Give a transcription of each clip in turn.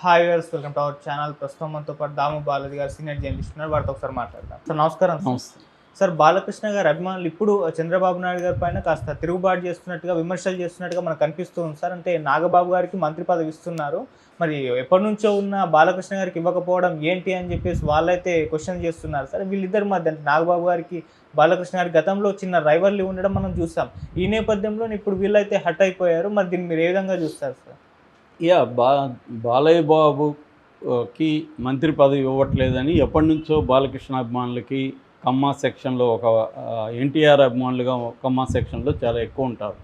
Hi viewers, welcome to our channel. ప్రస్తుతం మనతో పాటు దాము బాలాజీ గారు సీనియర్ జర్నలిస్ట్ ఉన్నారు. వారితో ఒకసారి మాట్లాడదాం. సార్ నమస్కారం. నమస్తే సార్, బాలకృష్ణ గారి అభిమానులు ఇప్పుడు చంద్రబాబు నాయుడు గారి పైన కాస్త తిరుగుబాటు చేస్తున్నట్టుగా, విమర్శలు చేస్తున్నట్టుగా మనకు కనిపిస్తూ ఉంది సార్. అంటే నాగబాబు గారికి మంత్రి పదవి ఇస్తున్నారు, మరి ఎప్పటి నుంచో ఉన్న బాలకృష్ణ గారికి ఇవ్వకపోవడం ఏంటి అని చెప్పేసి వాళ్ళైతే క్వశ్చన్ చేస్తున్నారు సార్. వీళ్ళిద్దరి మధ్య అంటే నాగబాబు గారికి బాలకృష్ణ గారి గతంలో చిన్న రైవల్రీ ఉండడం మనం చూసాం. ఈ నేపథ్యంలో ఇప్పుడు వీళ్ళైతే హట్ అయిపోయారు. మరి దీన్ని మీరు ఏ విధంగా చూస్తారు సార్? బాలయ్య బాబుకి మంత్రి పదవి ఇవ్వట్లేదని ఎప్పటి నుంచో బాలకృష్ణ అభిమానులకి కమ్మా సెక్షన్లో ఒక ఎన్టీఆర్ అభిమానులుగా కమ్మా సెక్షన్లో చాలా ఎక్కువ ఉంటారు.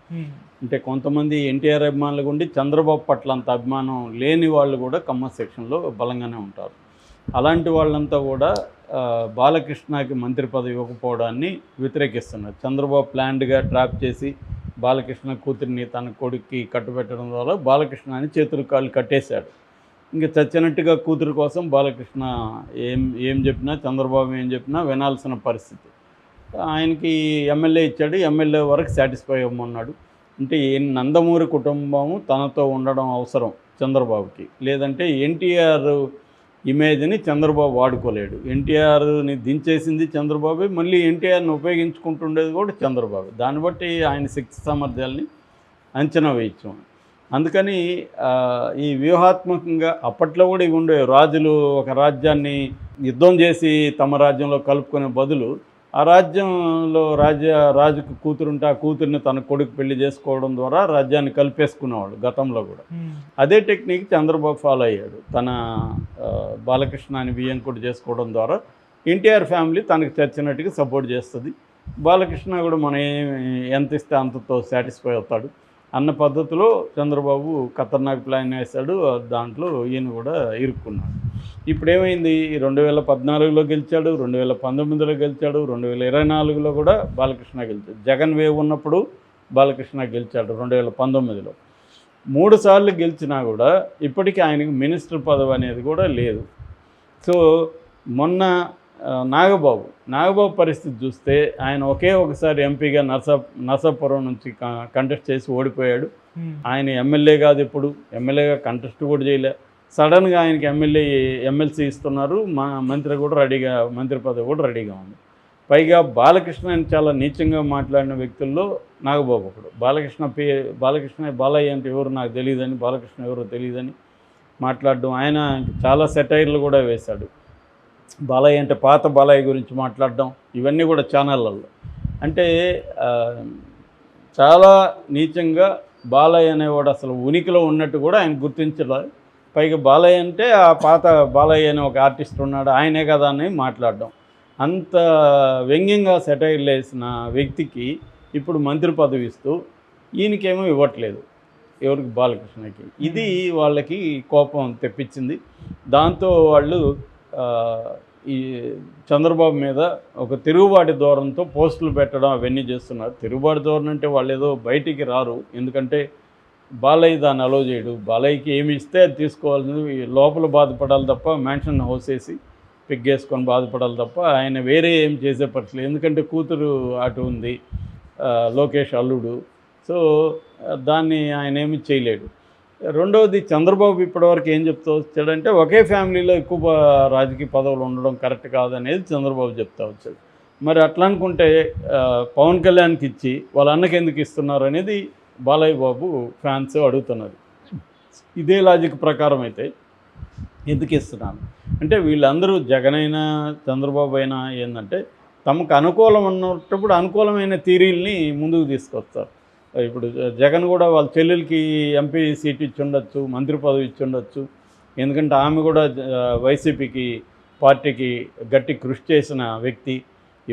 అంటే కొంతమంది ఎన్టీఆర్ అభిమానులు ఉండి చంద్రబాబు పట్ల అంత అభిమానం లేని వాళ్ళు కూడా కమ్మా సెక్షన్లో బలంగానే ఉంటారు. అలాంటి వాళ్ళంతా కూడా బాలకృష్ణకి మంత్రి పదవి ఇవ్వకపోవడాన్ని వ్యతిరేకిస్తున్నారు. చంద్రబాబు ప్లాన్డ్గా ట్రాప్ చేసి బాలకృష్ణ కూతురిని తన కొడుక్కి కట్టుబెట్టడం ద్వారా బాలకృష్ణని చేతులు కాళ్ళు కట్టేశాడు. ఇంకా చచ్చినట్టుగా కూతురు కోసం బాలకృష్ణ ఏం చెప్పినా, చంద్రబాబు ఏం చెప్పినా వినాల్సిన పరిస్థితి. ఆయనకి ఎమ్మెల్యే ఇచ్చాడు, ఎమ్మెల్యే వరకు సాటిస్ఫై అవ్వమన్నాడు. అంటే నందమూరి కుటుంబము తనతో ఉండడం అవసరం చంద్రబాబుకి, లేదంటే ఎన్టీఆర్ ఇమేజ్ని చంద్రబాబు వాడుకోలేడు. ఎన్టీఆర్ని దించేసింది చంద్రబాబు, మళ్ళీ ఎన్టీఆర్ని ఉపయోగించుకుంటుండేది కూడా చంద్రబాబు. దాన్ని బట్టి ఆయన శక్తి సామర్థ్యాల్ని అంచనా వేయించాం. అందుకని ఈ వ్యూహాత్మకంగా అప్పట్లో కూడా ఇవి ఉండే రాజులు ఒక రాజ్యాన్ని యుద్ధం చేసి తమ రాజ్యంలో కలుపుకునే బదులు ఆ రాజ్యంలో రాజుకు కూతురుంటే ఆ కూతుర్ని తన కొడుకు పెళ్లి చేసుకోవడం ద్వారా రాజ్యాన్ని కలిపేసుకునేవాడు గతంలో కూడా. అదే టెక్నిక్ చంద్రబాబు ఫాలో అయ్యాడు. తన బాలకృష్ణని వియ్యంకుడు చేసుకోవడం ద్వారా ఎన్టీఆర్ ఫ్యామిలీ తనకు చచ్చినట్టుగా సపోర్ట్ చేస్తుంది. బాలకృష్ణ కూడా మనం ఎంత ఇస్తే అంతతో సాటిస్ఫై అవుతాడు అన్న పద్ధతిలో చంద్రబాబు ఖతర్నాక్ ప్లాన్ వేశాడు. దాంట్లో ఈయన కూడా ఇరుక్కున్నాడు. ఇప్పుడు ఏమైంది, 2014లో గెలిచాడు, 2019లో గెలిచాడు, 2024లో కూడా బాలకృష్ణ గెలిచాడు. జగన్ వేవ్ ఉన్నప్పుడు బాలకృష్ణ గెలిచాడు 2019లో. 3 సార్లు గెలిచినా కూడా ఇప్పటికీ ఆయనకు మినిస్టర్ పదవి అనేది కూడా లేదు. సో మొన్న నాగబాబు పరిస్థితి చూస్తే ఆయన ఒకసారి ఎంపీగా నర్సాపురం నుంచి కంటెస్ట్ చేసి ఓడిపోయాడు. ఆయన ఎమ్మెల్యే కాదు, ఎప్పుడు ఎమ్మెల్యేగా కంటెస్ట్ కూడా చేయలే. సడన్గా ఆయనకి ఎమ్మెల్సీ ఇస్తున్నారు, మంత్రి పదవి కూడా రెడీగా ఉంది. పైగా బాలకృష్ణ చాలా నీచంగా మాట్లాడిన వ్యక్తుల్లో నాగబాబు ఒకడు. బాలయ్య అంటే ఎవరు నాకు తెలియదని, బాలకృష్ణ ఎవరో తెలియదని మాట్లాడడం. ఆయన చాలా సెటైర్లు కూడా వేశాడు. బాలయ్య అంటే పాత బాలయ్య గురించి మాట్లాడడం, ఇవన్నీ కూడా ఛానళ్ళల్లో. అంటే చాలా నీచంగా బాలయ్య అనేవాడు అసలు ఉనికిలో ఉన్నట్టు కూడా ఆయన గుర్తించలేదు. పైగా బాలయ్య అంటే ఆ పాత బాలయ్య అనే ఒక ఆర్టిస్ట్ ఉన్నాడు, ఆయనే కదా అని మాట్లాడడం. అంత వ్యంగ్యంగా సెటైర్లు వేసిన వ్యక్తికి ఇప్పుడు మంత్రి పదవి ఇస్తూ ఈయనకేమో ఇవ్వట్లేదు, ఎవరికి, బాలకృష్ణకి. ఇది వాళ్ళకి కోపం తెప్పించింది. దాంతో వాళ్ళు ఈ చంద్రబాబు మీద ఒక తిరుగుబాటు ధోరణితో పోస్టులు పెట్టడం అవన్నీ చేస్తున్నారు. తిరుగుబాటు ధోరణి అంటే వాళ్ళు ఏదో బయటికి రారు, ఎందుకంటే బాలయ్య దాన్ని అలో చేయడు. బాలయ్యకి ఏమి ఇస్తే అది తీసుకోవాల్సింది, లోపల బాధపడాలి తప్ప, మ్యాన్షన్ హౌస్ వేసి పిగ్గేసుకొని బాధపడాలి తప్ప ఆయన వేరే ఏం చేసే పరిస్థితి. ఎందుకంటే కూతురు అటు ఉంది, లోకేష్ అల్లుడు. సో దాన్ని ఆయన ఏమి చేయలేడు. రెండవది, చంద్రబాబు ఇప్పటివరకు ఏం చెప్తూ వచ్చాడంటే ఒకే ఫ్యామిలీలో ఎక్కువ రాజకీయ పదవులు ఉండడం కరెక్ట్ కాదనేది చంద్రబాబు చెప్తా వచ్చాడు. మరి అట్లా అనుకుంటే పవన్ కళ్యాణ్కి ఇచ్చి వాళ్ళ అన్నకి ఎందుకు ఇస్తున్నారు అనేది బాలయ్య బాబు ఫ్యాన్స్ అడుగుతున్నారు. ఇదే లాజిక్ ప్రకారం అయితే ఎందుకు ఇస్తున్నాను అంటే, వీళ్ళందరూ జగన్ అయినా చంద్రబాబు అయినా ఏంటంటే తమకు అనుకూలం ఉన్నప్పుడు అనుకూలమైన థీరీల్ని ముందుకు తీసుకొస్తారు. ఇప్పుడు జగన్ కూడా వాళ్ళ చెల్లెలకి ఎంపీ సీట్ ఇచ్చి ఉండొచ్చు, మంత్రి పదవి ఇచ్చి ఉండొచ్చు. ఎందుకంటే ఆమె కూడా వైసీపీకి పార్టీకి గట్టి కృషి చేసిన వ్యక్తి.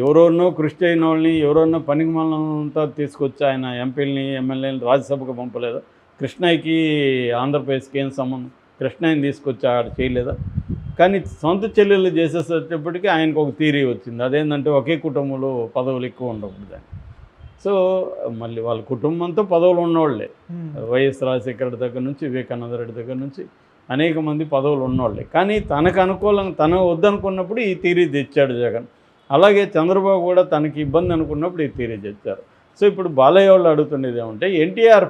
ఎవరెన్నో కృషి చేయని వాళ్ళని, ఎవరెన్నో పనికి మాలంతా తీసుకొచ్చి ఆయన ఎంపీలని ఎమ్మెల్యేని రాజ్యసభకు పంపలేదా? కృష్ణయ్యకి ఆంధ్రప్రదేశ్కి ఏం సంబంధం? కృష్ణయ్యని తీసుకొచ్చి ఆడ చేయలేదా? కానీ సొంత చెల్లెళ్ళు చేసేసేటప్పటికీ ఆయనకు ఒక థీరీ వచ్చింది. అదేంటంటే ఒకే కుటుంబంలో పదవులు ఎక్కువ ఉండకూడదని. సో మళ్ళీ వాళ్ళ కుటుంబంతో పదవులు ఉన్నవాళ్ళే, వైఎస్ రాజశేఖర దగ్గర నుంచి వివేకానంద రెడ్డి దగ్గర నుంచి అనేక మంది పదవులు ఉన్నవాళ్ళే. కానీ తనకు అనుకూలంగా తను వద్దనుకున్నప్పుడు ఈ థీరీ తెచ్చాడు జగన్. అలాగే చంద్రబాబు కూడా తనకి ఇబ్బంది అనుకున్నప్పుడు ఈ థీరీ తెచ్చారు. సో ఇప్పుడు బాలయ్య వాళ్ళు అడుగుతుండేది ఏమంటే, ఎన్టీఆర్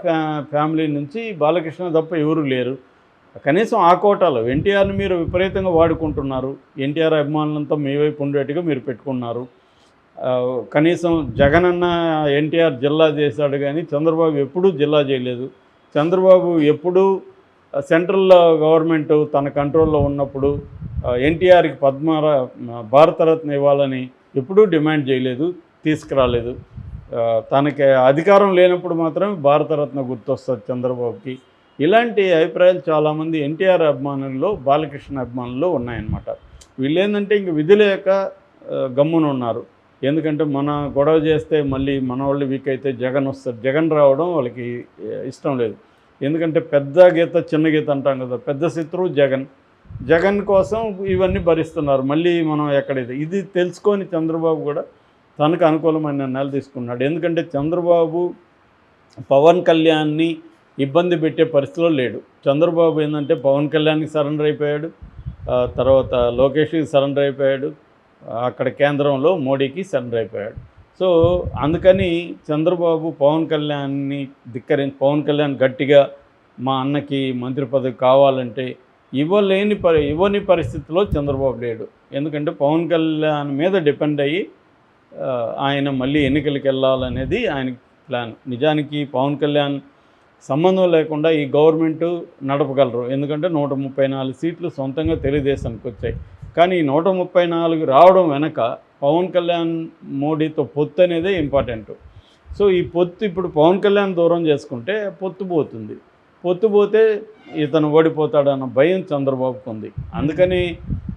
ఫ్యామిలీ నుంచి బాలకృష్ణ తప్ప ఎవరు లేరు, కనీసం ఆ కోటాలో ఎన్టీఆర్ని మీరు విపరీతంగా వాడుకుంటున్నారు, ఎన్టీఆర్ అభిమానులంతా మీ వైపు ఉండేట్టుగా మీరు పెట్టుకున్నారు. కనీసం జగనన్న ఎన్టీఆర్ జిల్లా చేశాడు కానీ చంద్రబాబు ఎప్పుడూ జిల్లా చేయలేదు. చంద్రబాబు ఎప్పుడూ సెంట్రల్ గవర్నమెంట్ తన కంట్రోల్లో ఉన్నప్పుడు ఎన్టీఆర్కి భారతరత్న ఇవ్వాలని ఎప్పుడూ డిమాండ్ చేయలేదు, తీసుకురాలేదు. తనకి అధికారం లేనప్పుడు మాత్రమే భారతరత్న గుర్తొస్తుంది చంద్రబాబుకి. ఇలాంటి అభిప్రాయాలు చాలామంది ఎన్టీఆర్ అభిమానుల్లో, బాలకృష్ణ అభిమానుల్లో ఉన్నాయన్నమాట. వీళ్ళు ఏంటంటే ఇంక విధి లేక గమ్మున ఉన్నారు. ఎందుకంటే మన గొడవ చేస్తే మళ్ళీ మన వాళ్ళు వీక్ అయితే జగన్ వస్తారు, జగన్ రావడం వాళ్ళకి ఇష్టం లేదు. ఎందుకంటే పెద్ద గీత చిన్న గీత అంటాం కదా, పెద్ద శత్రువు జగన్. జగన్ కోసం ఇవన్నీ భరిస్తున్నారు. మళ్ళీ మనం ఎక్కడైతే ఇది తెలుసుకొని చంద్రబాబు కూడా తనకు అనుకూలమైన నిర్ణయాలు తీసుకున్నాడు. ఎందుకంటే చంద్రబాబు పవన్ కళ్యాణ్ని ఇబ్బంది పెట్టే పరిస్థితిలో లేడు. చంద్రబాబు ఏంటంటే పవన్ కళ్యాణ్కి సరెండర్ అయిపోయాడు, తర్వాత లోకేష్కి సరెండర్ అయిపోయాడు, అక్కడ కేంద్రంలో మోడీకి సరెండర్ అయిపోయాడు. సో అందుకని చంద్రబాబు పవన్ కళ్యాణ్ని పవన్ కళ్యాణ్ గట్టిగా మా అన్నకి మంత్రి పదవి కావాలంటే ఇవ్వని పరిస్థితిలో చంద్రబాబు లేడు. ఎందుకంటే పవన్ కళ్యాణ్ మీద డిపెండ్ అయ్యి ఆయన మళ్ళీ ఎన్నికలకు వెళ్ళాలనేది ఆయనకి ప్లాన్. నిజానికి పవన్ కళ్యాణ్ సంబంధం లేకుండా ఈ గవర్నమెంటు నడపగలరు. ఎందుకంటే 134 సీట్లు సొంతంగా తెలుగుదేశానికి వచ్చాయి. కానీ ఈ 134 రావడం వెనక పవన్ కళ్యాణ్ మోడీతో పొత్తు అనేదే ఇంపార్టెంట్. సో ఈ పొత్తు ఇప్పుడు పవన్ కళ్యాణ్ దూరం చేసుకుంటే పొత్తు పోతుంది. పొత్తు పోతే ఇతను ఓడిపోతాడన్న భయం చంద్రబాబుకు ఉంది. అందుకని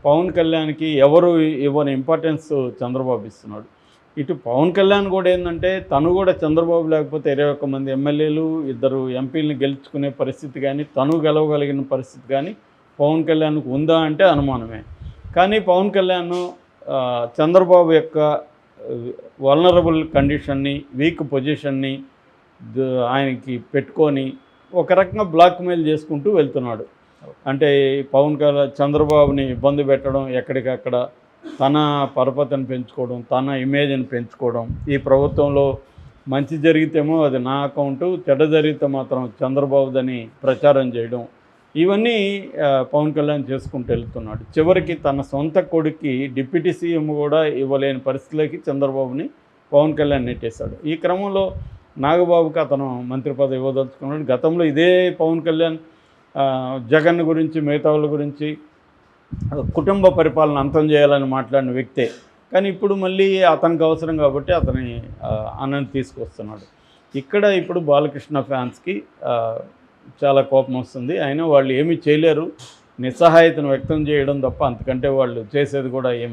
పవన్ కళ్యాణ్కి ఎవరు ఇవ్వని ఇంపార్టెన్స్ చంద్రబాబు ఇస్తున్నాడు. ఇటు పవన్ కళ్యాణ్ కూడా ఏంటంటే తను కూడా చంద్రబాబు లేకపోతే 21 మంది ఎమ్మెల్యేలు 2 ఎంపీలను గెలుచుకునే పరిస్థితి కానీ, తను గెలవగలిగిన పరిస్థితి కానీ పవన్ కళ్యాణ్కు ఉందా అంటే అనుమానమే. కానీ పవన్ కళ్యాణ్ చంద్రబాబు యొక్క వల్నరబుల్ కండిషన్ని, వీక్ పొజిషన్ని ఆయనకి పెట్టుకొని ఒక రకంగా బ్లాక్మెయిల్ చేసుకుంటూ వెళ్తున్నాడు. అంటే చంద్రబాబుని ఇబ్బంది పెట్టడం, ఎక్కడికక్కడ తన పరపతిని పెంచుకోవడం, తన ఇమేజ్ని పెంచుకోవడం, ఈ ప్రభుత్వంలో మంచి జరిగితేమో అది నా అకౌంటు, చెడ్డ జరిగితే మాత్రం చంద్రబాబుదని ప్రచారం చేయడం, ఇవన్నీ పవన్ కళ్యాణ్ చేసుకుంటూ వెళ్తున్నాడు. చివరికి తన సొంత కొడుక్కి డిప్యూటీ సీఎం కూడా ఇవ్వలేని పరిస్థితిలోకి చంద్రబాబుని పవన్ కళ్యాణ్ నెట్టేశాడు. ఈ క్రమంలో నాగబాబుకి అతను మంత్రి పదవి ఇవ్వదలుచుకున్నాడు. గతంలో ఇదే పవన్ కళ్యాణ్ జగన్ గురించి, మిగతా వాళ్ళ గురించి కుటుంబ పరిపాలన అంతం చేయాలని మాట్లాడిన వ్యక్తే. కానీ ఇప్పుడు మళ్ళీ అతనికి అవసరం కాబట్టి అతని అన్నని తీసుకొస్తున్నాడు. ఇక్కడ ఇప్పుడు బాలకృష్ణ ఫ్యాన్స్కి చాలా కోపం వస్తుంది. అయినా వాళ్ళు ఏమీ చేయలేరు, నిస్సహాయతను వ్యక్తం చేయడం తప్ప అంతకంటే వాళ్ళు చేసేది కూడా ఏమి